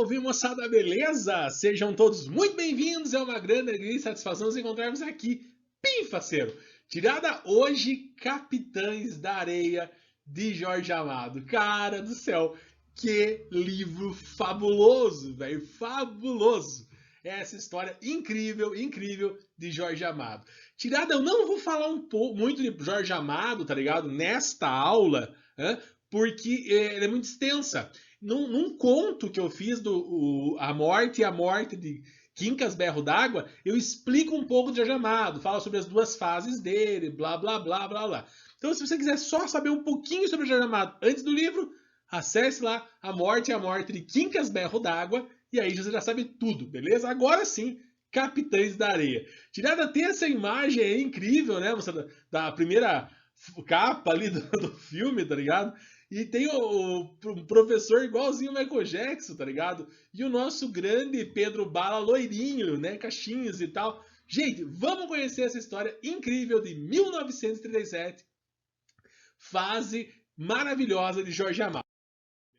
Salve, moçada, beleza? Sejam todos muito bem-vindos, é uma grande alegria e satisfação nos encontrarmos aqui, bem faceiro. Tirada hoje, Capitães da Areia, de Jorge Amado. Cara do céu, que livro fabuloso, velho, fabuloso. Essa história incrível, incrível de Jorge Amado. Tirada, eu não vou falar muito de Jorge Amado, tá ligado? Nesta aula, porque ela é muito extensa. Num conto que eu fiz do A Morte e a Morte de Quincas Berro d'Água, eu explico um pouco de Jorge Amado, falo sobre as duas fases dele, blá, blá, blá, blá, blá. Então, se você quiser só saber um pouquinho sobre Jorge Amado antes do livro, acesse lá A Morte e a Morte de Quincas Berro d'Água, e aí você já sabe tudo, beleza? Agora sim, Capitães da Areia. Tirada até essa imagem aí incrível, né? Da primeira capa ali do filme, tá ligado? E tem o professor igualzinho o Michael Jackson, tá ligado? E o nosso grande Pedro Bala loirinho, né? Cachinhos e tal. Gente, vamos conhecer essa história incrível de 1937. Fase maravilhosa de Jorge Amado.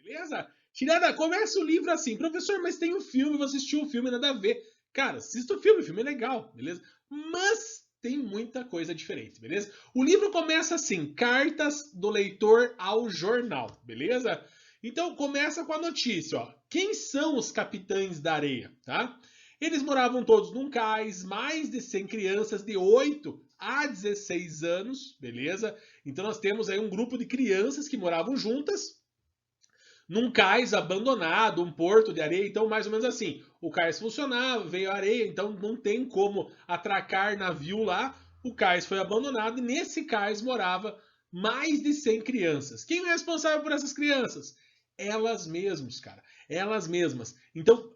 Beleza? Tirada, começa o livro assim. Professor, mas tem um filme, você assistiu o filme, nada a ver. Cara, assista o filme é legal, beleza? Mas tem muita coisa diferente, beleza? O livro começa assim, cartas do leitor ao jornal, beleza? Então começa com a notícia, ó. Quem são os capitães da areia, tá? Eles moravam todos num cais, mais de 100 crianças de 8 a 16 anos, beleza? Então nós temos aí um grupo de crianças que moravam juntas, num cais abandonado, um porto de areia, então mais ou menos assim, o cais funcionava, veio a areia, então não tem como atracar navio lá, o cais foi abandonado e nesse cais morava mais de 100 crianças. Quem é responsável por essas crianças? Elas mesmas, cara. Elas mesmas. Então,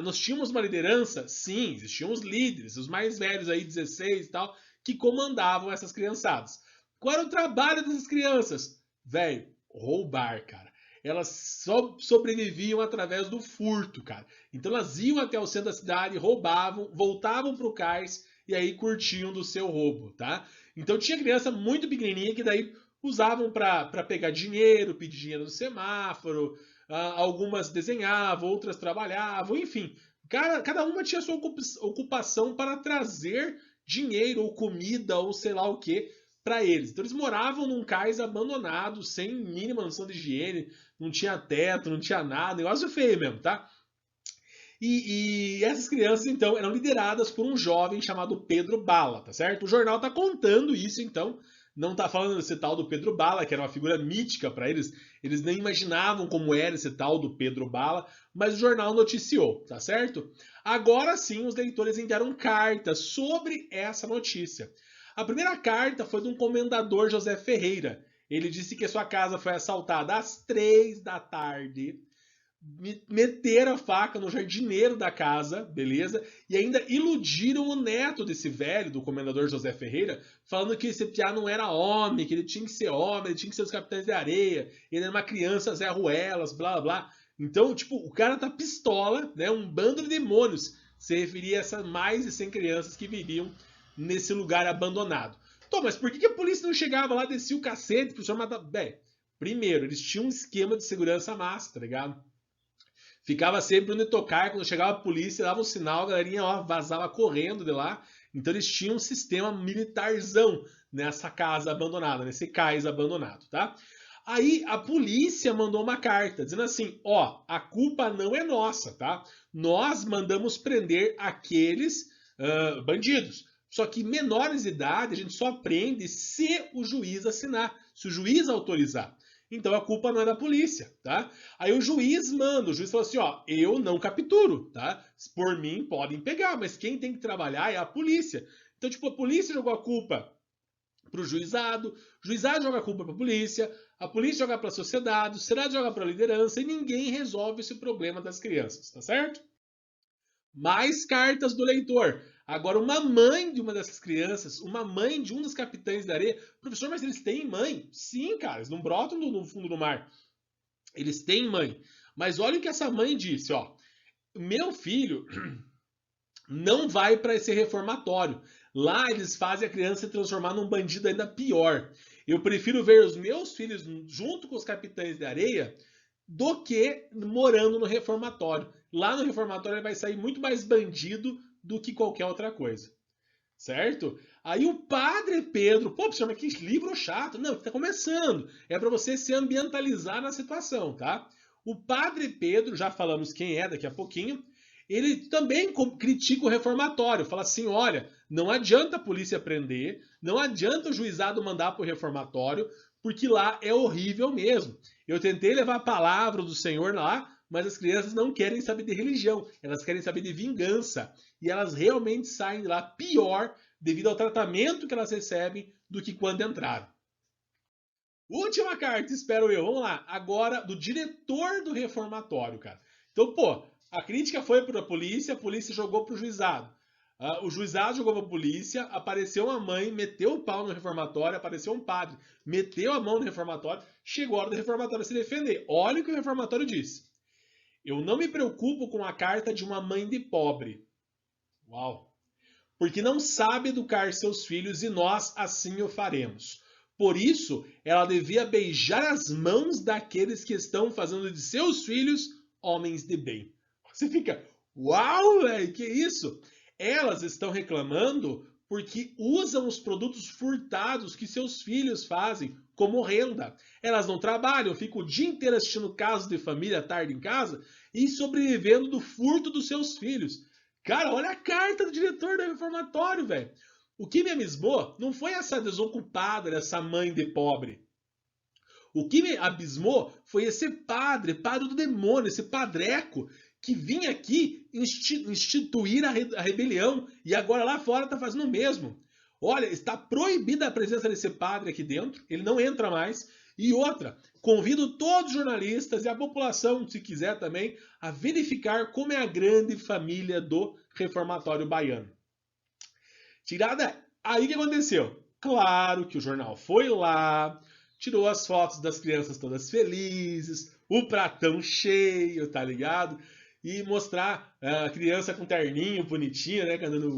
nós tínhamos uma liderança, sim, existiam os líderes, os mais velhos aí, 16 e tal, que comandavam essas criançadas. Qual era o trabalho dessas crianças? Velho, roubar, cara. Elas só sobreviviam através do furto, cara. Então elas iam até o centro da cidade, roubavam, voltavam pro cais e aí curtiam do seu roubo, tá? Então tinha criança muito pequenininha que daí usavam para pegar dinheiro, pedir dinheiro no semáforo, algumas desenhavam, outras trabalhavam, enfim. Cada uma tinha sua ocupação para trazer dinheiro ou comida ou sei lá o que para eles. Então eles moravam num cais abandonado, sem mínima noção de higiene, não tinha teto, não tinha nada, negócio feio mesmo, tá? E essas crianças, então, eram lideradas por um jovem chamado Pedro Bala, tá certo? O jornal tá contando isso, então, não tá falando desse tal do Pedro Bala, que era uma figura mítica para eles, eles nem imaginavam como era esse tal do Pedro Bala, mas o jornal noticiou, tá certo? Agora sim, os leitores enviaram cartas sobre essa notícia. A primeira carta foi de um comendador José Ferreira. Ele disse que sua casa foi assaltada às 3 da tarde, meteram a faca no jardineiro da casa, beleza? E ainda iludiram o neto desse velho, do comendador José Ferreira, falando que esse piá não era homem, que ele tinha que ser homem, ele tinha que ser os capitães de areia, ele era uma criança Zé Ruelas, blá blá. Então, tipo, o cara tá pistola, né? Um bando de demônios. Se referia a essas mais de 100 crianças que viviam nesse lugar abandonado. Então, mas por que a polícia não chegava lá, descia o cacete pro senhor matar? Bem, primeiro, eles tinham um esquema de segurança massa, tá ligado? Ficava sempre onde tocar, quando chegava a polícia, dava um sinal, a galerinha ó, vazava correndo de lá. Então eles tinham um sistema militarzão nessa casa abandonada, nesse cais abandonado, tá? Aí a polícia mandou uma carta dizendo assim: ó, a culpa não é nossa, tá? Nós mandamos prender aqueles bandidos. Só que menores de idade a gente só prende se o juiz assinar, se o juiz autorizar. Então a culpa não é da polícia, tá? Aí o juiz manda, o juiz fala assim, ó, eu não capturo, tá? Por mim podem pegar, mas quem tem que trabalhar é a polícia. Então, tipo, a polícia jogou a culpa pro juizado, o juizado joga a culpa pra polícia, a polícia joga pra sociedade, a sociedade joga pra liderança e ninguém resolve esse problema das crianças, tá certo? Mais cartas do leitor. Agora, uma mãe de uma dessas crianças, uma mãe de um dos capitães da areia. Professor, mas eles têm mãe? Sim, cara, eles não brotam no fundo do mar. Eles têm mãe. Mas olha o que essa mãe disse, ó. Meu filho não vai para esse reformatório. Lá eles fazem a criança se transformar num bandido ainda pior. Eu prefiro ver os meus filhos junto com os capitães de areia do que morando no reformatório. lá no reformatório ele vai sair muito mais bandido do que qualquer outra coisa. Certo? Aí o padre Pedro, pô, professor, mas que livro chato. Não, está começando. É para você se ambientalizar na situação, tá? O padre Pedro, já falamos quem é daqui a pouquinho, ele também critica o reformatório. Fala assim, olha, não adianta a polícia prender, não adianta o juizado mandar para o reformatório, porque lá é horrível mesmo. Eu tentei levar a palavra do Senhor lá, mas as crianças não querem saber de religião, elas querem saber de vingança. E elas realmente saem de lá pior devido ao tratamento que elas recebem do que quando entraram. Última carta, espero eu. Vamos lá. Agora, do diretor do reformatório, cara. Então, pô, a crítica foi para a polícia jogou para o juizado. O juizado jogou para a polícia, apareceu uma mãe, meteu o pau no reformatório, apareceu um padre, meteu a mão no reformatório, chegou a hora do reformatório se defender. Olha o que o reformatório disse. Eu não me preocupo com a carta de uma mãe de pobre. Uau! Porque não sabe educar seus filhos e nós assim o faremos. Por isso, ela devia beijar as mãos daqueles que estão fazendo de seus filhos homens de bem. Você fica, uau, velho, que isso? Elas estão reclamando porque usam os produtos furtados que seus filhos fazem como renda. Elas não trabalham, ficam o dia inteiro assistindo casos de família tarde em casa e sobrevivendo do furto dos seus filhos. Cara, olha a carta do diretor do reformatório, velho. O que me abismou não foi essa desocupada, essa mãe de pobre. O que me abismou foi esse padre do demônio, esse padreco, que vinha aqui instituir a rebelião e agora lá fora está fazendo o mesmo. Olha, está proibida a presença desse padre aqui dentro, ele não entra mais. E outra, convido todos os jornalistas e a população, se quiser também, a verificar como é a grande família do reformatório baiano. Tirada, aí o que aconteceu? Claro que o jornal foi lá, tirou as fotos das crianças todas felizes, o pratão cheio, tá ligado? E mostrar a criança com terninho bonitinho, né? Cantando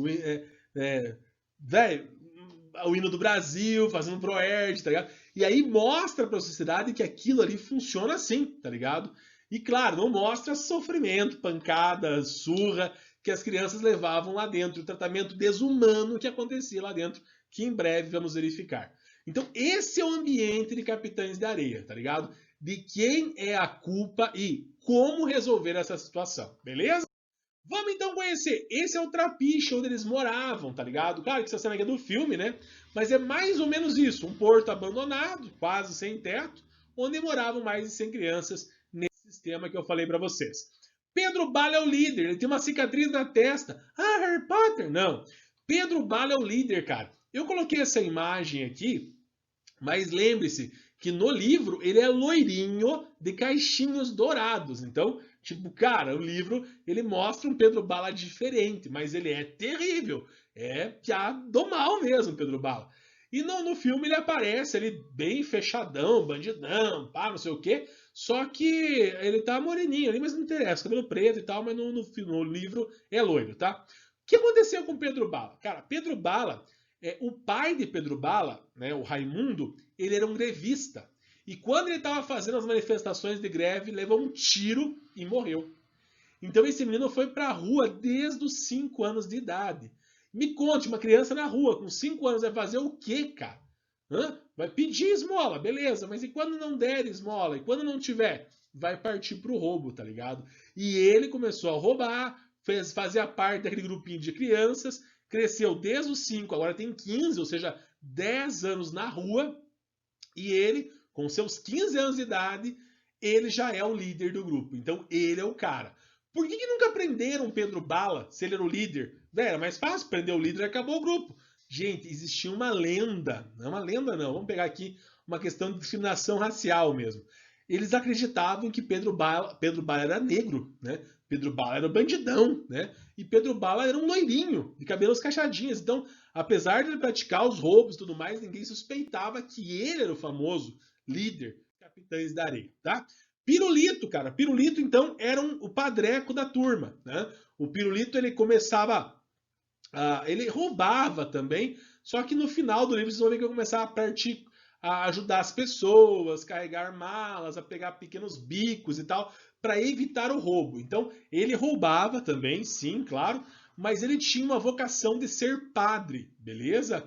o hino do Brasil, fazendo proerd, tá ligado? E aí mostra pra sociedade que aquilo ali funciona assim, tá ligado? E claro, não mostra sofrimento, pancada, surra que as crianças levavam lá dentro, o tratamento desumano que acontecia lá dentro, que em breve vamos verificar. Então esse é o ambiente de Capitães de Areia, tá ligado? De quem é a culpa e como resolver essa situação, beleza? Vamos então conhecer. Esse é o Trapiche, onde eles moravam, tá ligado? Claro que essa cena aqui é do filme, né? Mas é mais ou menos isso. Um porto abandonado, quase sem teto, onde moravam mais de 100 crianças nesse sistema que eu falei pra vocês. Pedro Bala é o líder. Ele tem uma cicatriz na testa. Ah, Harry Potter? Não. Pedro Bala é o líder, cara. Eu coloquei essa imagem aqui, mas lembre-se que no livro ele é loirinho de caixinhos dourados. Então, tipo, cara, o livro ele mostra um Pedro Bala diferente, mas ele é terrível. É piada do mal mesmo, Pedro Bala. E no filme ele aparece ali bem fechadão, bandidão, pá, não sei o quê. Só que ele tá moreninho ali, mas não interessa, cabelo preto e tal, mas no livro é loiro, tá? O que aconteceu com Pedro Bala? Cara, Pedro Bala, o pai de Pedro Bala, né, o Raimundo, ele era um grevista. E quando ele estava fazendo as manifestações de greve, levou um tiro e morreu. Então esse menino foi para a rua desde os 5 anos de idade. Me conte, uma criança na rua com 5 anos vai fazer o quê, cara? Vai pedir esmola, beleza, mas e quando não der esmola? E quando não tiver? Vai partir pro roubo, tá ligado? E ele começou a roubar, fazia parte daquele grupinho de crianças, cresceu desde os 5, agora tem 15, ou seja, 10 anos na rua, e ele, com seus 15 anos de idade, ele já é o líder do grupo. Então ele é o cara. Por que nunca prenderam Pedro Bala se ele era o líder? Véi, era mais fácil, prender o líder e acabou o grupo. Gente, existia uma lenda, não é uma lenda não, vamos pegar aqui uma questão de discriminação racial mesmo. Eles acreditavam que Pedro Bala era negro, né? Pedro Bala era o bandidão, né? E Pedro Bala era um loirinho, de cabelos cacheadinhos. Então, apesar de ele praticar os roubos e tudo mais, ninguém suspeitava que ele era o famoso líder Capitães da Areia, tá? Pirulito, cara. Pirulito, então, era o padreco da turma, né? O Pirulito, ele começava... ele roubava também, só que no final do livro vocês vão ver que eu começar a partir a ajudar as pessoas, carregar malas, a pegar pequenos bicos e tal, para evitar o roubo. Então, ele roubava também, sim, claro, mas ele tinha uma vocação de ser padre, beleza?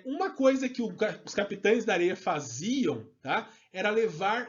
Uma coisa que os capitães da areia faziam, tá? Era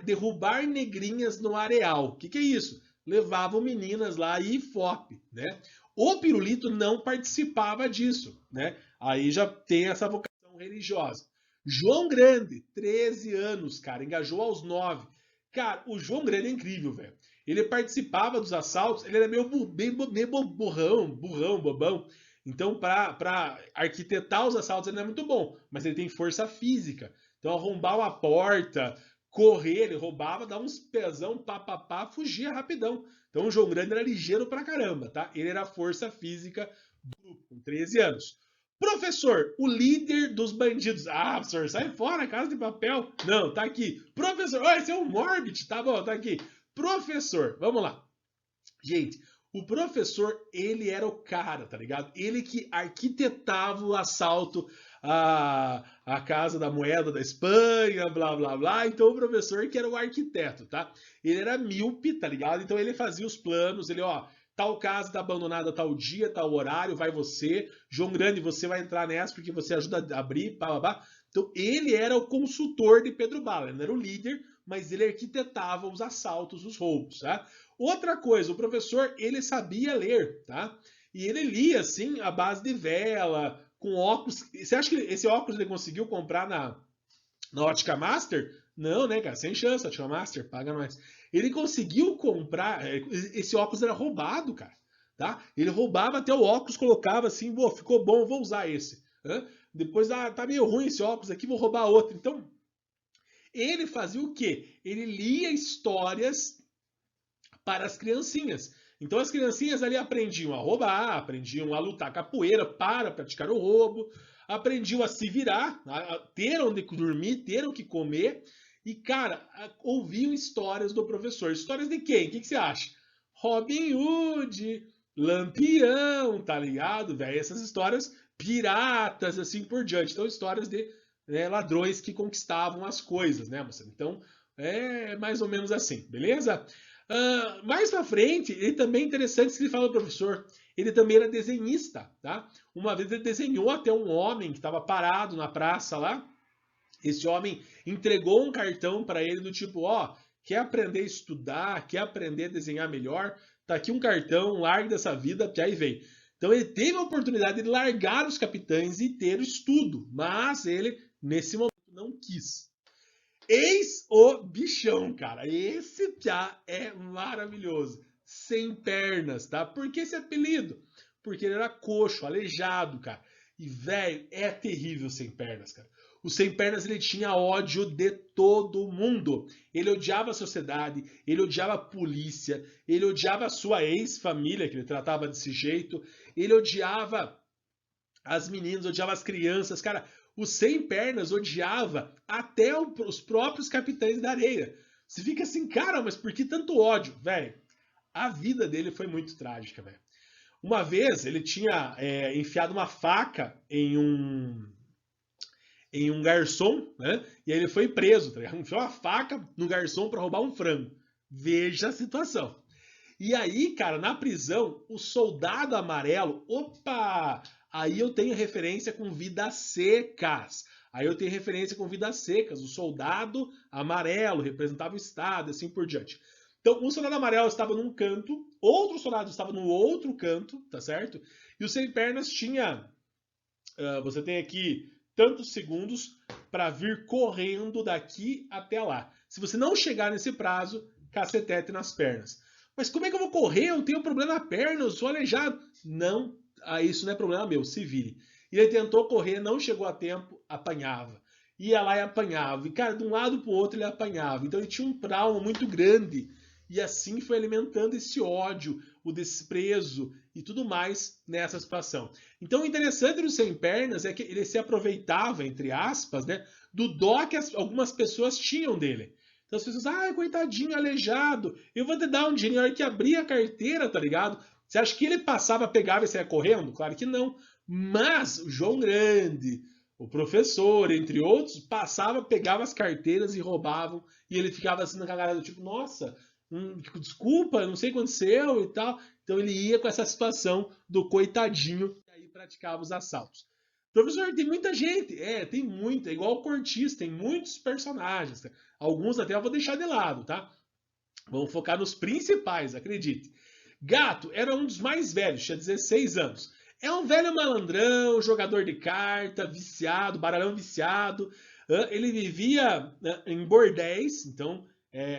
derrubar negrinhas no areal. O que é isso? Levavam meninas lá e FOP, né? O Pirulito não participava disso, né? Aí já tem essa vocação religiosa. João Grande, 13 anos, cara, engajou aos 9. Cara, o João Grande é incrível, velho. Ele participava dos assaltos, ele era meio burrão, bobão. Então, para arquitetar os assaltos, ele não é muito bom, mas ele tem força física. Então, arrombar uma porta, correr, ele roubava, dava uns pezão, pá, fugia rapidão. Então, o João Grande era ligeiro pra caramba, tá? Ele era força física do grupo, com 13 anos. Professor, o líder dos bandidos. Ah, professor, sai fora, Casa de Papel. Não, tá aqui. Professor, oh, esse é o Morbid, tá bom, tá aqui. Professor, vamos lá. Gente, o professor, ele era o cara, tá ligado? Ele que arquitetava o assalto à Casa da Moeda da Espanha, blá, blá, blá. Então, o professor que era o arquiteto, tá? Ele era míope, tá ligado? Então, ele fazia os planos, ele, ó, tal casa tá abandonada tal dia, tal horário, vai você. João Grande, você vai entrar nessa porque você ajuda a abrir, pá, pá, pá. Então, ele era o consultor de Pedro Bala, ele não era o líder, mas ele arquitetava os assaltos, os roubos, tá? Outra coisa, o professor, ele sabia ler, tá? E ele lia, assim, à base de vela, com óculos. Você acha que esse óculos ele conseguiu comprar na Ótica Master? Não, né, cara? Sem chance, Ótica Master, paga mais. Ele conseguiu comprar. Esse óculos era roubado, cara. Tá? Ele roubava até o óculos, colocava assim, ficou bom, vou usar esse. Depois, tá meio ruim esse óculos aqui, vou roubar outro. Então, ele fazia o quê? Ele lia histórias para as criancinhas. Então as criancinhas ali aprendiam a roubar, aprendiam a lutar capoeira para praticar o roubo, aprendiam a se virar, a ter onde dormir, ter o que comer. E, cara, ouviam histórias do professor. Histórias de quem? O que você acha? Robin Hood, Lampião, tá ligado, velho? Essas histórias piratas, assim por diante. Então, histórias de ladrões que conquistavam as coisas, né, moça? Então, é mais ou menos assim, beleza? Mais pra frente, ele também é interessante que ele fala do professor. Ele também era desenhista, tá? Uma vez ele desenhou até um homem que estava parado na praça lá. Esse homem entregou um cartão para ele do tipo, ó, quer aprender a estudar, quer aprender a desenhar melhor? Tá aqui um cartão, largue dessa vida, que aí vem. Então ele teve a oportunidade de largar os capitães e ter o estudo, mas ele, nesse momento, não quis. Eis o bichão, cara. Esse já é maravilhoso. Sem pernas, tá? Por que esse apelido? Porque ele era coxo, aleijado, cara. E, velho, é terrível sem pernas, cara. O sem pernas, ele tinha ódio de todo mundo. Ele odiava a sociedade, ele odiava a polícia, ele odiava a sua ex-família, que ele tratava desse jeito. Ele odiava as meninas, odiava as crianças, cara. O Sem Pernas odiava até os próprios capitães da areia. Você fica assim, cara, mas por que tanto ódio? Velho, a vida dele foi muito trágica, velho. Uma vez ele tinha enfiado uma faca em um garçom, né? E aí ele foi preso, tá ligado? Enfiou uma faca no garçom para roubar um frango. Veja a situação. E aí, cara, na prisão, o soldado amarelo, opa! Aí eu tenho referência com Vidas Secas. Aí eu tenho referência com Vidas Secas. O soldado amarelo representava o Estado, assim por diante. Então, o soldado amarelo estava num canto, outro soldado estava no outro canto, tá certo? E o Sem Pernas tinha. Você tem aqui tantos segundos para vir correndo daqui até lá. Se você não chegar nesse prazo, cacetete nas pernas. Mas como é que eu vou correr? Eu tenho problema na perna, eu sou aleijado. Não, isso não é problema meu, se vire. Ele tentou correr, não chegou a tempo, apanhava. Ia lá e apanhava. E, cara, de um lado para o outro ele apanhava. Então ele tinha um trauma muito grande. E assim foi alimentando esse ódio, o desprezo e tudo mais nessa situação. Então o interessante do Sem Pernas é que ele se aproveitava, entre aspas, né, do dó que algumas pessoas tinham dele. Então as pessoas, coitadinho, aleijado, eu vou te dar um dinheiro. Na hora que abria a carteira, tá ligado? Você acha que ele passava, pegava e saia correndo? Claro que não. Mas o João Grande, o professor, entre outros, passava, pegava as carteiras e roubavam, e ele ficava assim na cara do tipo, nossa, desculpa, não sei o que aconteceu e tal. Então ele ia com essa situação do coitadinho e aí praticava os assaltos. Professor, tem muita gente. Tem muita. É igual o Cortiço, tem muitos personagens. Tá? Alguns até eu vou deixar de lado, tá? Vamos focar nos principais, acredite. Gato era um dos mais velhos, tinha 16 anos. É um velho malandrão, jogador de carta, viciado, baralhão viciado. Ele vivia em bordéis, então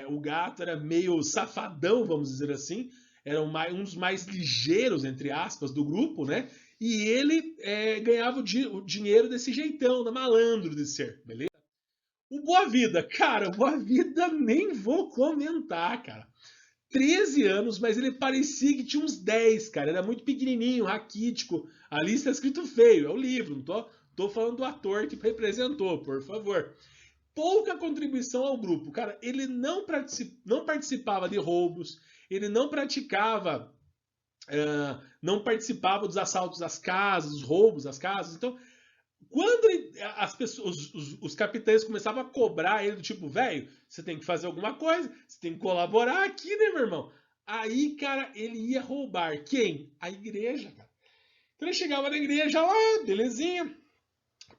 o gato era meio safadão, vamos dizer assim. Era um dos mais ligeiros, entre aspas, do grupo, né? E ele ganhava o dinheiro desse jeitão, da malandro de ser, beleza? O Boa Vida, cara, o Boa Vida nem vou comentar, cara. 13 anos, mas ele parecia que tinha uns 10, cara. Era muito pequenininho, raquítico. Ali está escrito feio, é o livro, não tô falando do ator que representou, por favor. Pouca contribuição ao grupo, cara. Ele não participava de roubos, ele não praticava, não participava dos assaltos às casas, dos roubos às casas. Então, quando as pessoas, os capitães começavam a cobrar ele do tipo, velho, você tem que fazer alguma coisa, você tem que colaborar aqui, né, meu irmão? Aí, cara, ele ia roubar. Quem? A igreja, cara. Então ele chegava na igreja lá, belezinha.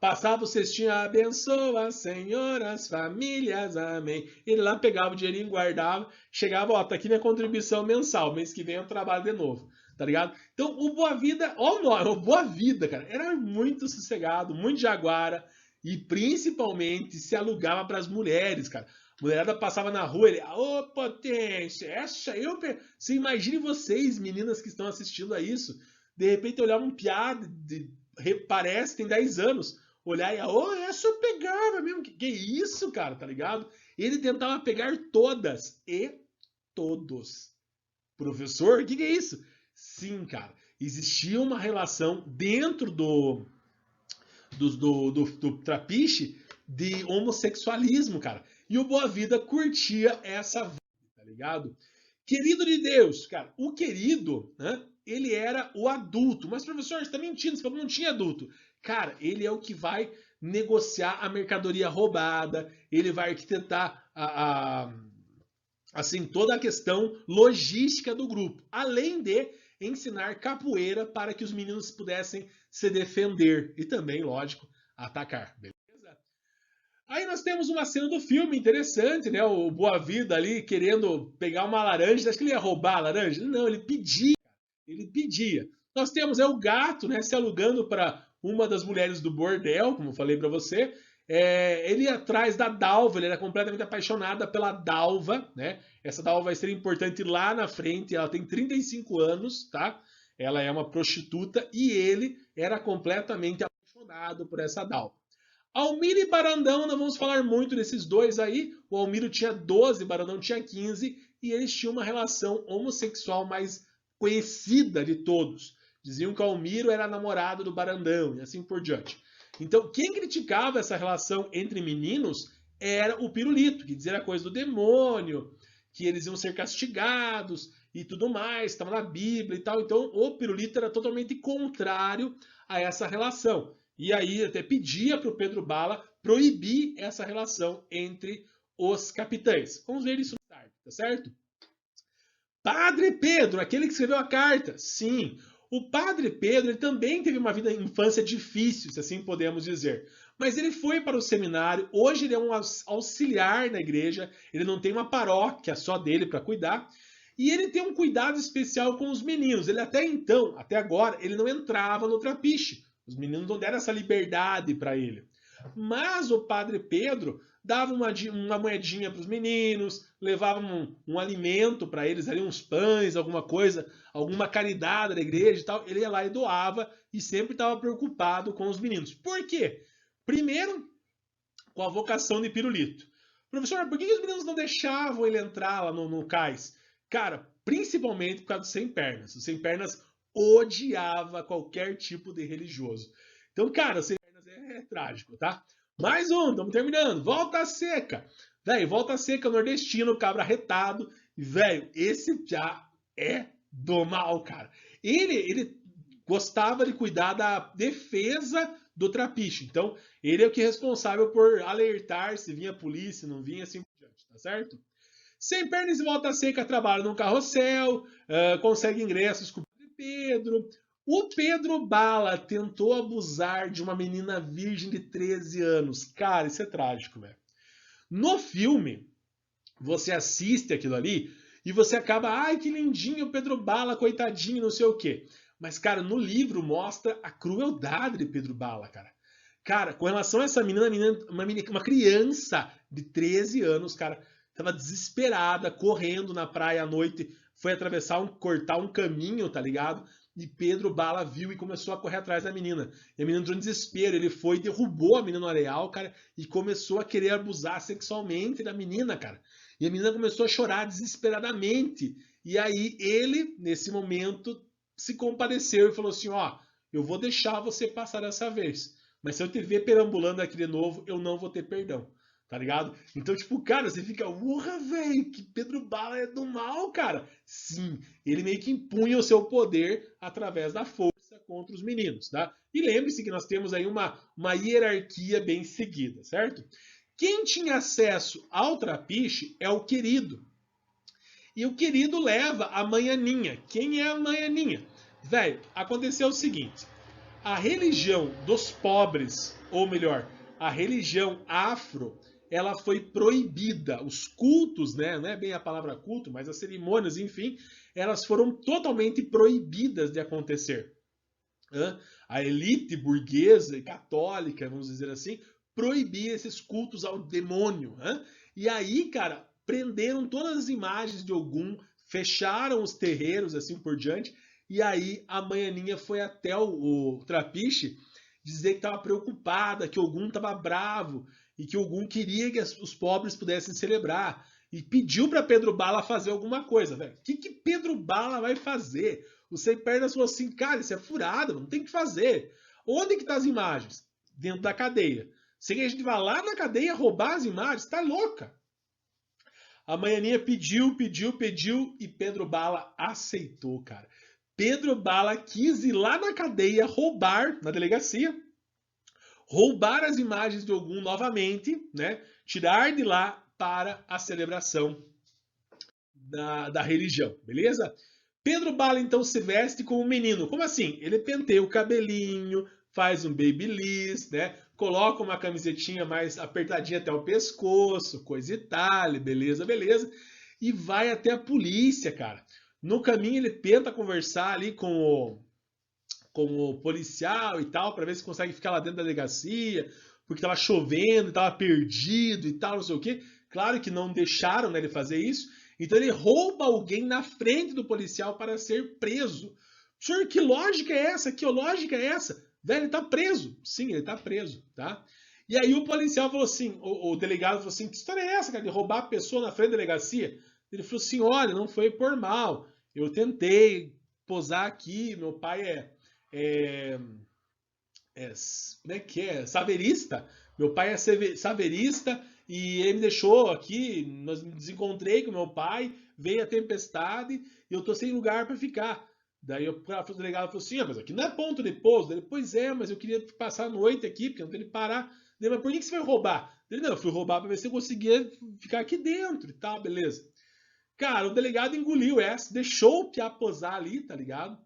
Passava o cestinho, abençoa, Senhor, as famílias, amém. Ele lá pegava o dinheirinho, guardava, chegava, ó, tá aqui minha contribuição mensal, mês que vem eu trabalho de novo, tá ligado? Então o Boa Vida, ó, o Boa Vida, cara, era muito sossegado, muito jaguara, e principalmente se alugava para as mulheres, cara. A mulherada passava na rua, ele, ô potência, essa eu. Você imagine vocês, meninas que estão assistindo a isso, de repente olhar um piada, parece, tem 10 anos olhar e, essa eu pegava mesmo. Que isso, cara, tá ligado? Ele tentava pegar todas e todos. Professor, o que é isso? Sim, cara. Existia uma relação dentro do trapiche de homossexualismo, cara. E o Boa Vida curtia essa vida, tá ligado? Querido de Deus, cara, o querido, né? Ele era o adulto. Mas, professor, você tá mentindo, você falou que não tinha adulto. Cara, ele é o que vai negociar a mercadoria roubada, ele vai arquitetar assim, toda a questão logística do grupo, além de ensinar capoeira para que os meninos pudessem se defender e também, lógico, atacar, beleza? Aí nós temos uma cena do filme interessante, né? O Boa Vida ali querendo pegar uma laranja, acho que ele ia roubar a laranja? Não, ele pedia. Ele pedia. Nós temos o gato, né, se alugando para uma das mulheres do bordel, como eu falei para você. Ele ia atrás da Dalva, ele era completamente apaixonada pela Dalva, né? Essa Dalva vai ser importante lá na frente, ela tem 35 anos, tá? Ela é uma prostituta e ele era completamente apaixonado por essa Dalva. Almiro e Barandão, não vamos falar muito desses dois aí. O Almiro tinha 12, Barandão tinha 15 e eles tinham uma relação homossexual mais conhecida de todos. Diziam que o Almiro era namorado do Barandão e assim por diante. Então, quem criticava essa relação entre meninos era o Pirulito, que dizia a coisa do demônio, que eles iam ser castigados e tudo mais, estava na Bíblia e tal. Então, o Pirulito era totalmente contrário a essa relação. E aí até pedia para o Pedro Bala proibir essa relação entre os capitães. Vamos ver isso mais tarde, tá certo? Padre Pedro, aquele que escreveu a carta. Sim, o Padre Pedro ele também teve uma vida infância difícil, se assim podemos dizer. Mas ele foi para o seminário, hoje ele é um auxiliar na igreja, ele não tem uma paróquia só dele para cuidar. E ele tem um cuidado especial com os meninos. Ele até então, até agora, ele não entrava no trapiche. Os meninos não deram essa liberdade para ele. Mas o Padre Pedro dava uma moedinha para os meninos, levava um alimento para eles, ali uns pães, alguma coisa, alguma caridade da igreja e tal. Ele ia lá e doava e sempre estava preocupado com os meninos. Por quê? Primeiro, com a vocação de Pirulito. Professor, por que os meninos não deixavam ele entrar lá no cais? Cara, principalmente por causa do Sem Pernas. O Sem Pernas odiava qualquer tipo de religioso. Então, cara, o Sem Pernas é trágico, tá? Mais um, estamos terminando. Volta Seca. Velho, Volta Seca, nordestino, cabra retado. Velho, esse já é do mal, cara. Ele gostava de cuidar da defesa do Trapiche. Então, ele é o que é responsável por alertar se vinha a polícia, não vinha, assim por diante, tá certo? Sem Pernas e Volta Seca trabalha no carrossel, consegue ingressos com o Pedro. O Pedro Bala tentou abusar de uma menina virgem de 13 anos. Cara, isso é trágico, velho. No filme, você assiste aquilo ali e você acaba, ai, que lindinho o Pedro Bala, coitadinho, não sei o quê. Mas, cara, no livro mostra a crueldade de Pedro Bala, cara. Cara, com relação a essa menina, uma criança de 13 anos, cara, tava desesperada, correndo na praia à noite, foi atravessar cortar um caminho, tá ligado? E Pedro Bala viu e começou a correr atrás da menina. E a menina entrou em desespero, ele foi, derrubou a menina no areal, cara, e começou a querer abusar sexualmente da menina, cara. E a menina começou a chorar desesperadamente. E aí ele, nesse momento, se compadeceu e falou assim, ó, eu vou deixar você passar dessa vez. Mas se eu te ver perambulando aqui de novo, eu não vou ter perdão. Tá ligado? Então, tipo, cara, você fica, urra, velho, que Pedro Bala é do mal, cara. Sim, ele meio que impunha o seu poder através da força contra os meninos, tá? E lembre-se que nós temos aí uma hierarquia bem seguida, certo? Quem tinha acesso ao Trapiche é o Querido. E o Querido leva a Manhaninha. Quem é a Manhaninha? Velho, aconteceu o seguinte. A religião dos pobres, ou melhor, a religião afro, ela foi proibida. Os cultos, né? Não é bem a palavra culto, mas as cerimônias, enfim, elas foram totalmente proibidas de acontecer. A elite burguesa e católica, vamos dizer assim, proibia esses cultos ao demônio. E aí, cara, prenderam todas as imagens de Ogum, fecharam os terreiros, assim por diante, e aí a Manhaninha foi até o Trapiche dizer que estava preocupada, que Ogum estava bravo e que Ogum queria que os pobres pudessem celebrar. E pediu para Pedro Bala fazer alguma coisa, velho. O que Pedro Bala vai fazer? O Sem Pernas falou assim, cara, isso é furado, não tem que fazer. Onde que tá as imagens? Dentro da cadeia. Se a gente vai lá na cadeia roubar as imagens, tá louca. A Manhaninha pediu e Pedro Bala aceitou, cara. Pedro Bala quis ir lá na cadeia roubar, na delegacia, roubar as imagens de Ogum novamente, né? Tirar de lá para a celebração da religião, beleza? Pedro Bala então se veste como um menino. Como assim? Ele penteia o cabelinho, faz um babyliss, né? Coloca uma camisetinha mais apertadinha até o pescoço, coisa e tal, beleza, beleza. E vai até a polícia, cara. No caminho ele tenta conversar ali com o policial e tal, para ver se consegue ficar lá dentro da delegacia, porque tava chovendo, tava perdido e tal, não sei o quê. Claro que não deixaram, né, ele fazer isso. Então ele rouba alguém na frente do policial para ser preso. Senhor, que lógica é essa? Que lógica é essa? Velho, ele tá preso. Sim, ele tá preso, tá? E aí o policial falou assim, o delegado falou assim, que história é essa, cara, de roubar a pessoa na frente da delegacia? Ele falou assim, olha, não foi por mal. Eu tentei posar aqui, meu pai é, como é que é? Saverista. Meu pai é saverista e ele me deixou aqui, nós me desencontrei com meu pai, veio a tempestade e eu tô sem lugar para ficar. Daí o delegado falou assim, mas aqui não é ponto de pouso. Ele, pois é, mas eu queria passar a noite aqui, porque não tem que parar. Ele, mas por que você foi roubar? Ele, não, eu fui roubar para ver se eu conseguia ficar aqui dentro e tal, beleza. Cara, o delegado engoliu essa, deixou o Piá posar ali, tá ligado?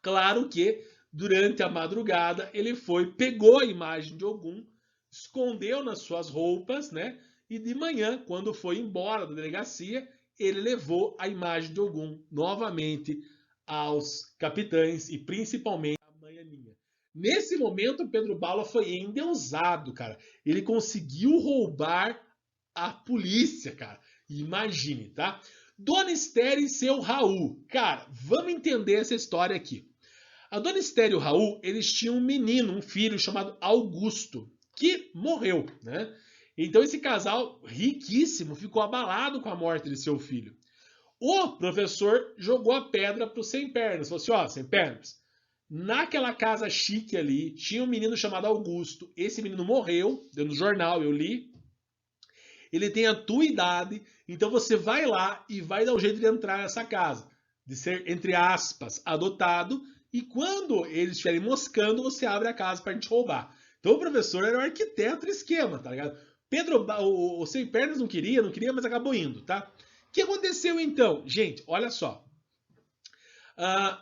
Claro que durante a madrugada ele foi, pegou a imagem de Ogum, escondeu nas suas roupas, né? E de manhã, quando foi embora da delegacia, ele levou a imagem de Ogum novamente aos capitães e principalmente a Manhaninha. Nesse momento, Pedro Bala foi endeusado, cara. Ele conseguiu roubar a polícia, cara. Imagine, tá? Dona Esther e seu Raul. Cara, vamos entender essa história aqui. A Dona Esther e o Raul, eles tinham um menino, um filho chamado Augusto, que morreu, né? Então esse casal riquíssimo ficou abalado com a morte de seu filho. O professor jogou a pedra pro Sem Pernas, falou assim, ó, Sem Pernas, naquela casa chique ali, tinha um menino chamado Augusto, esse menino morreu, deu no jornal, eu li, ele tem a tua idade, então você vai lá e vai dar um jeito de entrar nessa casa, de ser, entre aspas, adotado, e quando eles estiverem moscando, você abre a casa pra gente roubar. Então o professor era o arquiteto do esquema, tá ligado? O Sem Pernas não queria, mas acabou indo, tá? O que aconteceu então? Gente, olha só.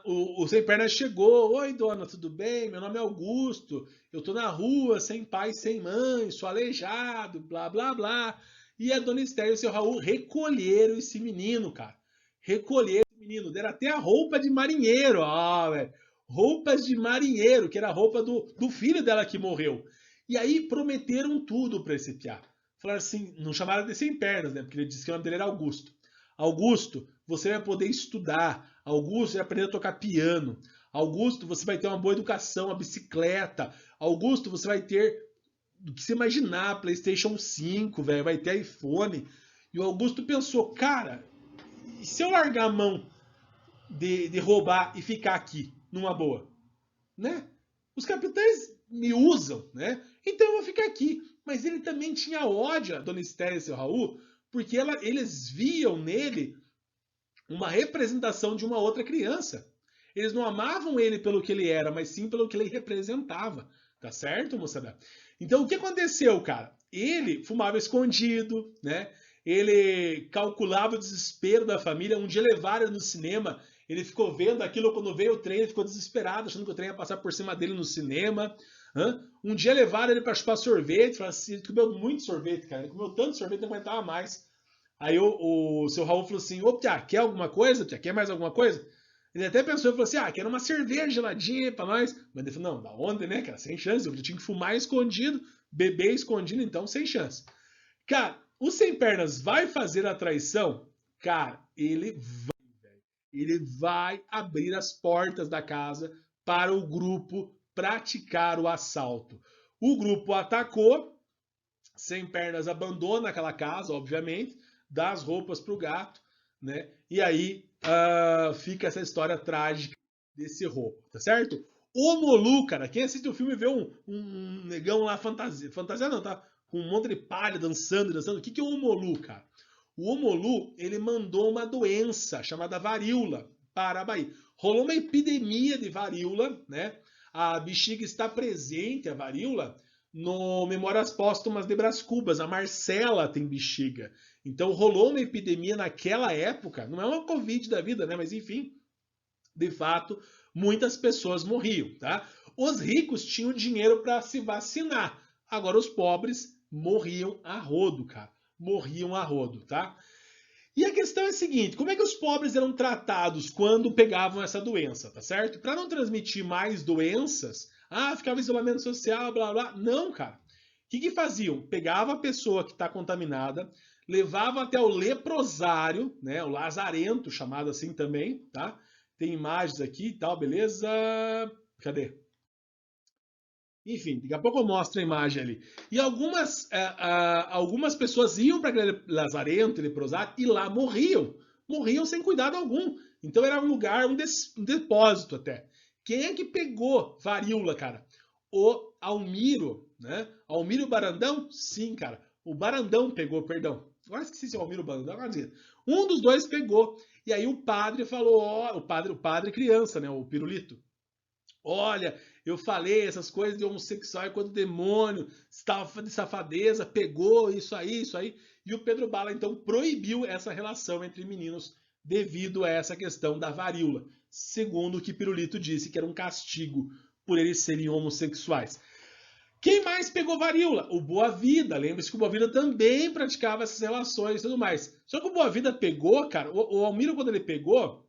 O Sem Pernas chegou. Oi, dona, tudo bem? Meu nome é Augusto. Eu tô na rua, sem pai, sem mãe, sou aleijado, blá, blá, blá. E a dona Esther e o seu Raul recolheram esse menino, cara. Recolheram esse menino. Deram até a roupa de marinheiro, ó, velho. Roupas de marinheiro, que era a roupa do filho dela que morreu. E aí prometeram tudo pra esse piá. Falaram assim, não chamaram de Sem Pernas, né? Porque ele disse que o nome dele era Augusto. Augusto, você vai poder estudar. Augusto vai aprender a tocar piano. Augusto, você vai ter uma boa educação, uma bicicleta. Augusto, você vai ter do que você imaginar, PlayStation 5, velho, vai ter iPhone. E o Augusto pensou, cara, e se eu largar a mão de roubar e ficar aqui, numa boa? Né? Os capitães me usam, né? Então eu vou ficar aqui. Mas ele também tinha ódio, a dona Esther e seu Raul, porque eles viam nele uma representação de uma outra criança. Eles não amavam ele pelo que ele era, mas sim pelo que ele representava. Tá certo, moçada? Então o que aconteceu, cara? Ele fumava escondido, né? Ele calculava o desespero da família. Um dia levaram ele no cinema. Ele ficou vendo aquilo quando veio o trem, ele ficou desesperado, achando que o trem ia passar por cima dele no cinema. Um dia levaram ele para chupar sorvete. Assim, ele comeu muito sorvete, cara. Ele comeu tanto sorvete que não aguentava mais. Aí o seu Raul falou assim: ô, Pia, quer alguma coisa? Pia, quer mais alguma coisa? Ele até pensou e falou assim: quero uma cerveja geladinha pra nós. Mas ele falou: não, da onde, né, cara? Sem chance. Eu tinha que fumar escondido, beber escondido, então sem chance. Cara, o Sem Pernas vai fazer a traição? Cara, ele vai abrir as portas da casa para o grupo praticar o assalto. O grupo atacou, Sem Pernas abandona aquela casa, obviamente, dá as roupas pro gato, né? E aí fica essa história trágica desse roubo, tá certo? O Molu, cara, quem assiste o filme vê um negão lá fantasia não, tá? Com um monte de palha dançando. O que é o Molu, cara? O Omolu, ele mandou uma doença chamada varíola para a Bahia. Rolou uma epidemia de varíola, né? A bexiga está presente, a varíola, no Memórias Póstumas de Brás Cubas. A Marcela tem bexiga. Então rolou uma epidemia naquela época. Não é uma Covid da vida, né? Mas enfim, de fato, muitas pessoas morriam, tá? Os ricos tinham dinheiro para se vacinar. Agora os pobres morriam a rodo, cara. Morriam a rodo, tá? E a questão é a seguinte, como é que os pobres eram tratados quando pegavam essa doença, tá certo? Para não transmitir mais doenças, ficava isolamento social, blá blá. Não, cara. O que faziam? Pegava a pessoa que está contaminada, levava até o leprosário, né? O lazarento, chamado assim também, tá? Tem imagens aqui e tal, beleza? Cadê? Enfim, daqui a pouco eu mostro a imagem ali. E algumas pessoas iam para aquele lazarento, leprosário, e lá morriam. Morriam sem cuidado algum. Então era um lugar, um depósito até. Quem é que pegou varíola, cara? O Almiro, né? Almiro Barandão? Sim, cara. O Barandão pegou, perdão. Agora esqueci se é o Almiro Barandão. Um dos dois pegou. E aí o padre falou, o padre criança, né? O pirulito. Olha, eu falei essas coisas de homossexual enquanto o demônio estava de safadeza, pegou isso aí. E o Pedro Bala, então, proibiu essa relação entre meninos devido a essa questão da varíola. Segundo o que Pirulito disse, que era um castigo por eles serem homossexuais. Quem mais pegou varíola? O Boa Vida. Lembre-se que o Boa Vida também praticava essas relações e tudo mais. Só que o Boa Vida pegou, cara, o Almiro, quando ele pegou,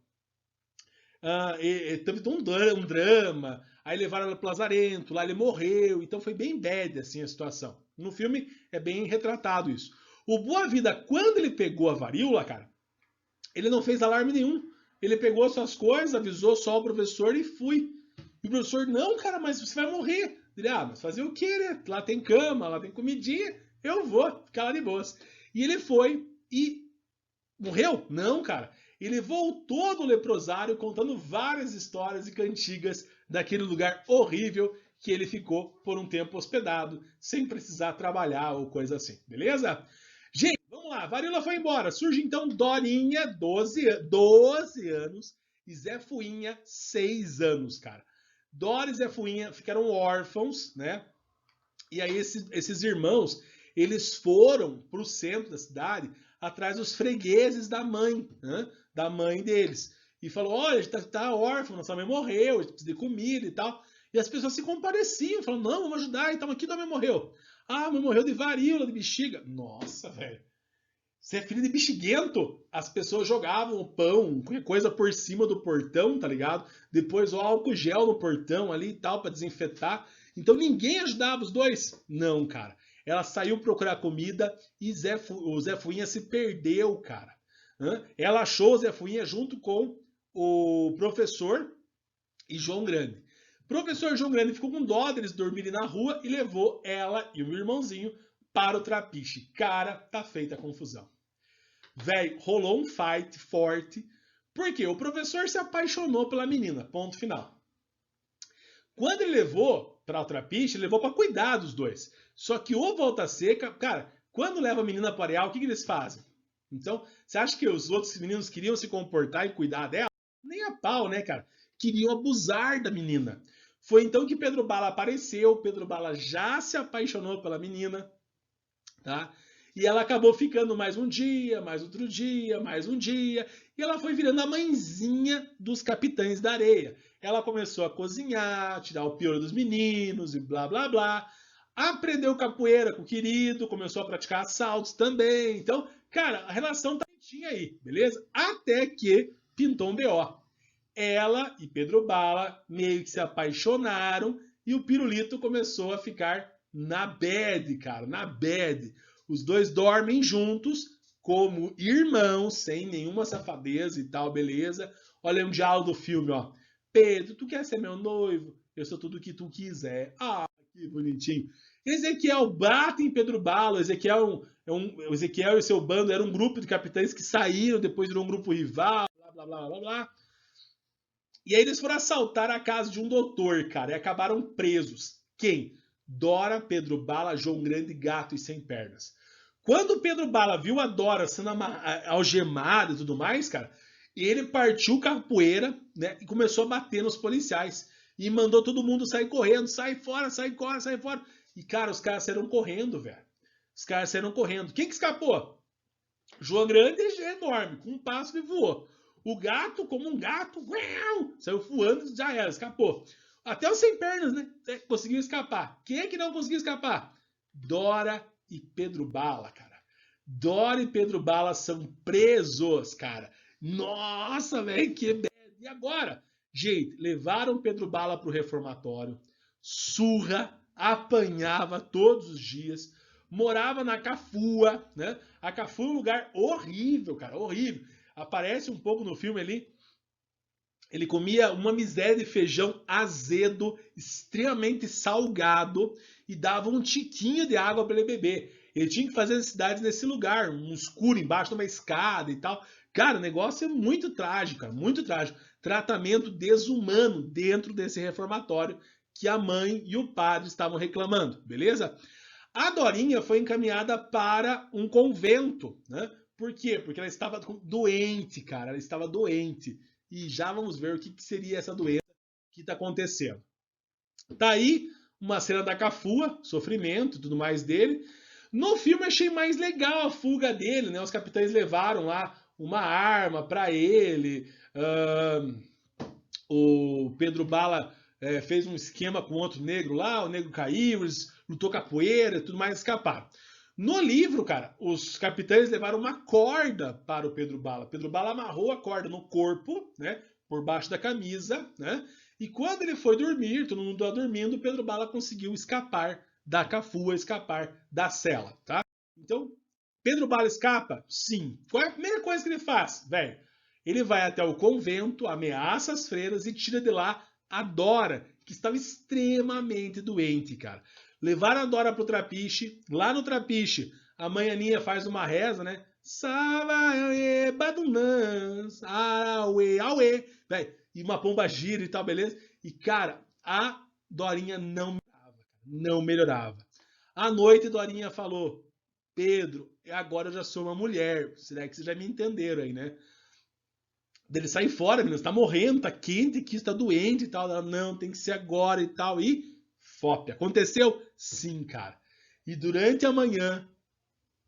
teve um drama, aí levaram ele pro lazarento, lá ele morreu, então foi bem bad assim a situação. No filme é bem retratado isso. O Boa Vida, quando ele pegou a varíola, cara, ele não fez alarme nenhum. Ele pegou suas coisas, avisou só o professor e fui. E o professor, não, cara, mas você vai morrer. Ele, mas fazer o quê, né? Lá tem cama, lá tem comidinha, eu vou ficar lá de boas. E ele foi e morreu? Não, cara. Ele voltou do leprosário contando várias histórias e cantigas daquele lugar horrível que ele ficou por um tempo hospedado, sem precisar trabalhar ou coisa assim, beleza? Gente, vamos lá, varíola foi embora. Surge então Dorinha, 12 anos, e Zé Fuinha, 6 anos, cara. Dora e Zé Fuinha ficaram órfãos, né? E aí esses irmãos, eles foram para o centro da cidade atrás dos fregueses da mãe, né? Da mãe deles. E falou, olha, a gente tá órfão, nossa mãe morreu, a gente precisa de comida e tal. E as pessoas se compareciam, falando, não, vamos ajudar, então aqui tua mãe morreu. Ah, mãe morreu de varíola, de bexiga. Nossa, velho. Você é filho de bexiguento? As pessoas jogavam o pão, qualquer coisa por cima do portão, tá ligado? Depois o álcool gel no portão ali e tal, pra desinfetar. Então ninguém ajudava os dois? Não, cara. Ela saiu procurar comida e o Zé Fuinha se perdeu, cara. Ela achou o Zé Fuinha junto com o professor e João Grande. O professor João Grande ficou com dó deles dormirem na rua e levou ela e o irmãozinho para o Trapiche. Cara, tá feita a confusão. Velho, rolou um fight forte, porque o professor se apaixonou pela menina, ponto final. Quando ele levou para o Trapiche, ele levou para cuidar dos dois. Só que o Volta Seca, cara, quando leva a menina para areal, o que eles fazem? Então, você acha que os outros meninos queriam se comportar e cuidar dela? Nem a pau, né, cara? Queriam abusar da menina. Foi então que Pedro Bala apareceu, Pedro Bala já se apaixonou pela menina, tá? E ela acabou ficando mais um dia, mais outro dia, mais um dia, e ela foi virando a mãezinha dos Capitães da Areia. Ela começou a cozinhar, tirar o pior dos meninos e blá blá blá. Aprendeu capoeira com o querido, começou a praticar assaltos também. Então, cara, a relação tá bonitinha aí, beleza? Até que pintou um BO. Ela e Pedro Bala meio que se apaixonaram e o Pirulito começou a ficar na bad, cara, na bad. Os dois dormem juntos como irmãos, sem nenhuma safadeza e tal, beleza? Olha um diálogo do filme, ó. Pedro, tu quer ser meu noivo? Eu sou tudo o que tu quiser. Ah, que bonitinho. Ezequiel bate em Pedro Bala. O Ezequiel e seu bando era um grupo de capitães que saíram, depois virou um grupo rival, blá, blá, blá, blá, blá. E aí eles foram assaltar a casa de um doutor, cara, e acabaram presos. Quem? Dora, Pedro Bala, João Grande, Gato e Sem Pernas. Quando o Pedro Bala viu a Dora sendo algemada e tudo mais, cara, ele partiu capoeira, né, e começou a bater nos policiais. E mandou todo mundo sair correndo, sai fora, sai fora, sai fora. E, cara, os caras saíram correndo, velho. Os caras saíram correndo. Quem que escapou? João Grande é enorme, com um passo e voou. O gato, como um gato, saiu voando e já era, escapou. Até os sem pernas, né? Conseguiu escapar. Quem é que não conseguiu escapar? Dora e Pedro Bala, cara. Dora e Pedro Bala são presos, cara. Nossa, velho, que bad. E agora? Gente, levaram Pedro Bala pro reformatório. Surra, apanhava todos os dias. Morava na Cafua, né? A Cafua é um lugar horrível, cara, horrível. Aparece um pouco no filme ali. Ele comia uma miséria de feijão azedo, extremamente salgado, e dava um tiquinho de água para ele beber. Ele tinha que fazer necessidades nesse lugar, um escuro embaixo de uma escada e tal. Cara, o negócio é muito trágico, cara, muito trágico. Tratamento desumano dentro desse reformatório que a mãe e o padre estavam reclamando, beleza? A Dorinha foi encaminhada para um convento, né? Por quê? Porque ela estava doente, cara. Ela estava doente. E já vamos ver o que seria essa doença que está acontecendo. Tá aí uma cena da Cafua, sofrimento e tudo mais dele. No filme achei mais legal a fuga dele, né? Os capitães levaram lá uma arma para ele. O Pedro Bala fez um esquema com outro negro lá, o negro caiu, eles lutou capoeira e tudo mais, escaparam. No livro, cara, os capitães levaram uma corda para o Pedro Bala. Pedro Bala amarrou a corda no corpo, né, por baixo da camisa, né, e quando ele foi dormir, todo mundo estava dormindo, o Pedro Bala conseguiu escapar da Cafua, escapar da cela, tá? Então, Pedro Bala escapa? Sim. Qual é a primeira coisa que ele faz, velho? Ele vai até o convento, ameaça as freiras e tira de lá a Dora, que estava extremamente doente, cara. Levaram a Dora pro Trapiche. Lá no Trapiche, a mãe Aninha faz uma reza, né? Savaê, badunãs, arauê, auê. E uma pomba gira e tal, beleza? E, cara, a Dorinha não melhorava. Não melhorava. À noite, Dorinha falou: Pedro, agora eu já sou uma mulher. Será que vocês já me entenderam aí, né? Dele sair fora, menina, você tá morrendo, tá quente aqui, você tá doente e tal. Ela, não, tem que ser agora e tal. E FOP. Aconteceu? Sim, cara. E durante a manhã,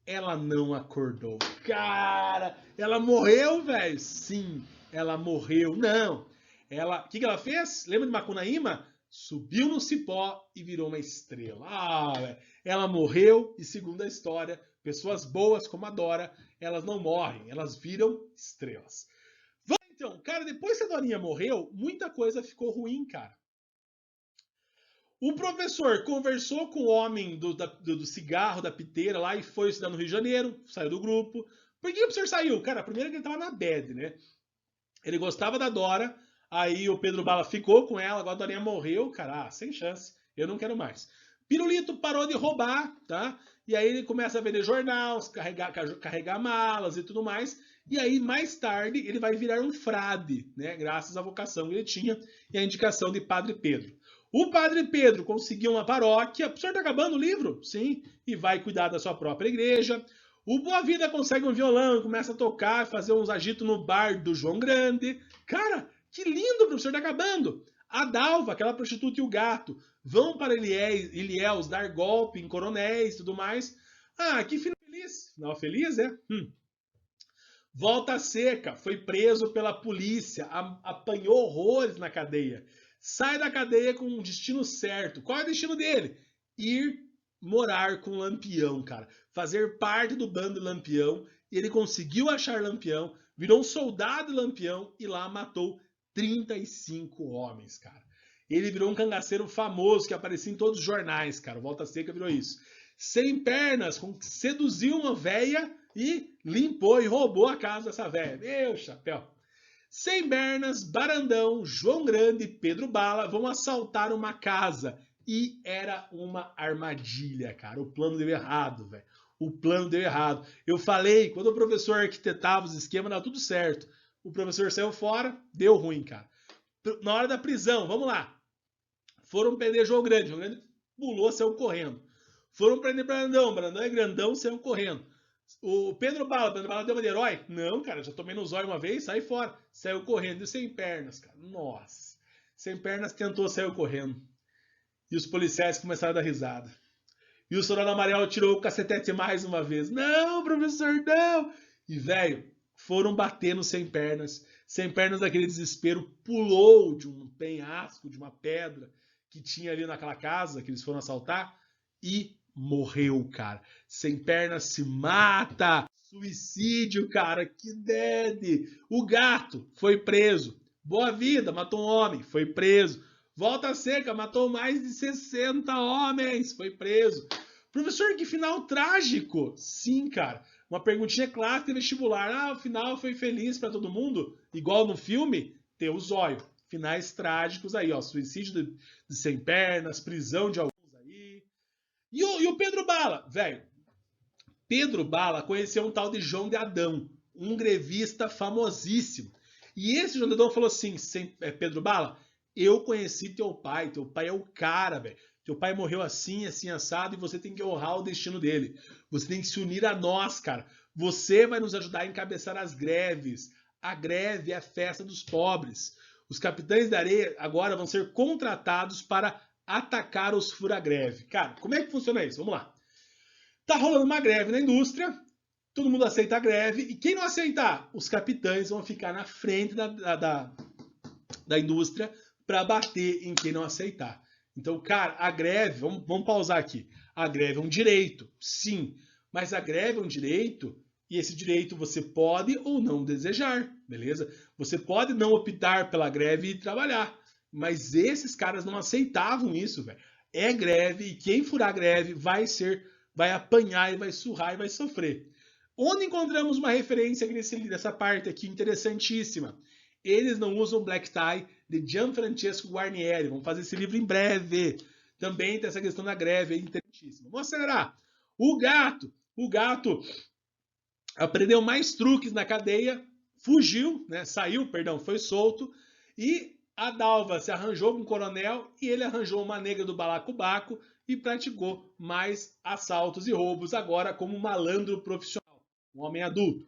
ela não acordou. Cara, ela morreu, velho? Sim, ela morreu. Não. Ela, o que ela fez? Lembra de Macunaíma? Subiu no cipó e virou uma estrela. Ah, velho. Ela morreu e, segundo a história, pessoas boas como a Dora, elas não morrem, elas viram estrelas. Então, cara, depois que a Dorinha morreu, muita coisa ficou ruim, cara. O professor conversou com o homem do cigarro, da piteira lá, e foi estudar no Rio de Janeiro, saiu do grupo. Por que o professor saiu? Cara, primeiro que ele tava na bad, né? Ele gostava da Dora, aí o Pedro Bala ficou com ela, agora a Dorinha morreu, cara, sem chance, eu não quero mais. Pirulito parou de roubar, tá? E aí ele começa a vender jornal, carregar malas e tudo mais. E aí, mais tarde, ele vai virar um frade, né? Graças à vocação que ele tinha e à indicação de Padre Pedro. O Padre Pedro conseguiu uma paróquia. O senhor tá acabando o livro? Sim. E vai cuidar da sua própria igreja. O Boa Vida consegue um violão, começa a tocar, fazer uns agitos no bar do João Grande. Cara, que lindo, professor, tá acabando. A Dalva, aquela prostituta e o gato, vão para Ilhéus dar golpe em coronéis e tudo mais. Ah, que final feliz. Final feliz, é? Volta Seca, foi preso pela polícia, apanhou horrores na cadeia. Sai da cadeia com um destino certo. Qual é o destino dele? Ir morar com Lampião, cara. Fazer parte do bando Lampião. E ele conseguiu achar Lampião, virou um soldado Lampião e lá matou 35 homens, cara. Ele virou um cangaceiro famoso que aparecia em todos os jornais, cara. O Volta Seca virou isso. Sem pernas, seduziu uma véia e limpou e roubou a casa dessa velha. Meu chapéu. Sem Bernas, Barandão, João Grande e Pedro Bala vão assaltar uma casa. E era uma armadilha, cara. O plano deu errado, velho. O plano deu errado. Eu falei, quando o professor arquitetava os esquemas, dava tudo certo. O professor saiu fora, deu ruim, cara. Na hora da prisão, vamos lá. Foram prender João Grande. João Grande pulou, saiu correndo. Foram prender Brandão. Brandão é grandão, saiu correndo. O Pedro Bala deu uma de herói? Não, cara, já tomei no zóio uma vez, sai fora. Saiu correndo. E sem pernas, cara. Nossa. Sem pernas tentou, saiu correndo. E os policiais começaram a dar risada. E o soldado amarelo tirou o cacetete mais uma vez. Não, professor, não! E, velho, foram batendo sem pernas. Sem pernas daquele desespero, pulou de um penhasco, de uma pedra que tinha ali naquela casa que eles foram assaltar e morreu, cara. Sem pernas se mata. Suicídio, cara, que dead. O gato foi preso. Boa Vida matou um homem, foi preso. Volta Seca matou mais de 60 homens, foi preso. Professor, que final trágico. Sim, cara. Uma perguntinha clássica vestibular. Ah, o final foi feliz para todo mundo? Igual no filme, tem o zóio. Finais trágicos aí, ó. Suicídio de sem pernas, prisão de alguns aí. E o Pedro Bala? Velho, Pedro Bala conheceu um tal de João de Adão, um grevista famosíssimo. E esse João de Adão falou assim, Pedro Bala, eu conheci teu pai é o cara, velho. Teu pai morreu assim, assim, assado, e você tem que honrar o destino dele. Você tem que se unir a nós, cara. Você vai nos ajudar a encabeçar as greves. A greve é a festa dos pobres. Os capitães da areia agora vão ser contratados para atacar os fura-greve. Cara, como é que funciona isso? Vamos lá. Tá rolando uma greve na indústria, todo mundo aceita a greve, e quem não aceitar? Os capitães vão ficar na frente da indústria para bater em quem não aceitar. Então, cara, a greve, vamos pausar aqui. A greve é um direito, sim, mas a greve é um direito e esse direito você pode ou não desejar, beleza? Você pode não optar pela greve e trabalhar, mas esses caras não aceitavam isso, velho. É greve e quem furar greve vai apanhar e vai surrar e vai sofrer. Onde encontramos uma referência nessa parte aqui interessantíssima? Eles não usam Black Tie, de Gianfrancesco Guarnieri. Vamos fazer esse livro em breve. Também tem essa questão da greve, é interessantíssima. Vamos acelerar. O gato aprendeu mais truques na cadeia, fugiu, né? Saiu, perdão, foi solto. E a Dalva se arranjou com o coronel e ele arranjou uma negra do balacobaco e praticou mais assaltos e roubos agora como malandro profissional, um homem adulto.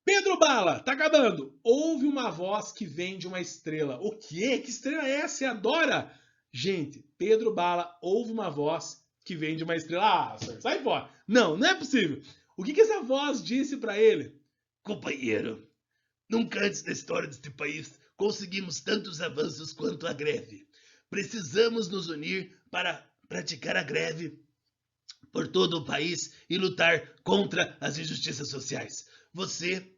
Pedro Bala, tá acabando. Ouve uma voz que vem de uma estrela. O quê? Que estrela é essa? Você adora? Gente, Pedro Bala ouve uma voz que vem de uma estrela. Ah, senhor, sai fora. Não, não é possível. O que essa voz disse para ele? Companheiro, nunca antes na história deste país conseguimos tantos avanços quanto a greve. Precisamos nos unir para praticar a greve por todo o país e lutar contra as injustiças sociais. Você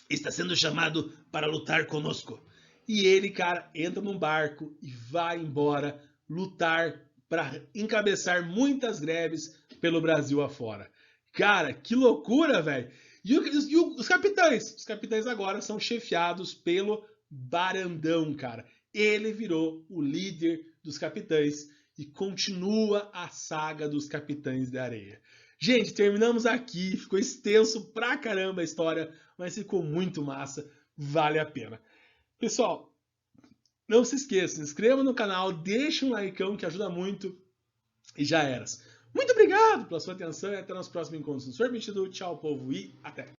está sendo chamado para lutar conosco. E ele, cara, entra num barco e vai embora lutar para encabeçar muitas greves pelo Brasil afora. Cara, que loucura, velho! E os capitães? Os capitães agora são chefiados pelo Barandão, cara. Ele virou o líder dos capitães e continua a saga dos Capitães da Areia. Gente, terminamos aqui. Ficou extenso pra caramba a história, mas ficou muito massa. Vale a pena. Pessoal, não se esqueça, se inscreva no canal, deixa um likeão que ajuda muito e já eras. Muito obrigado pela sua atenção e até nos próximos encontros. No Sorvete do Tchau, povo, e até!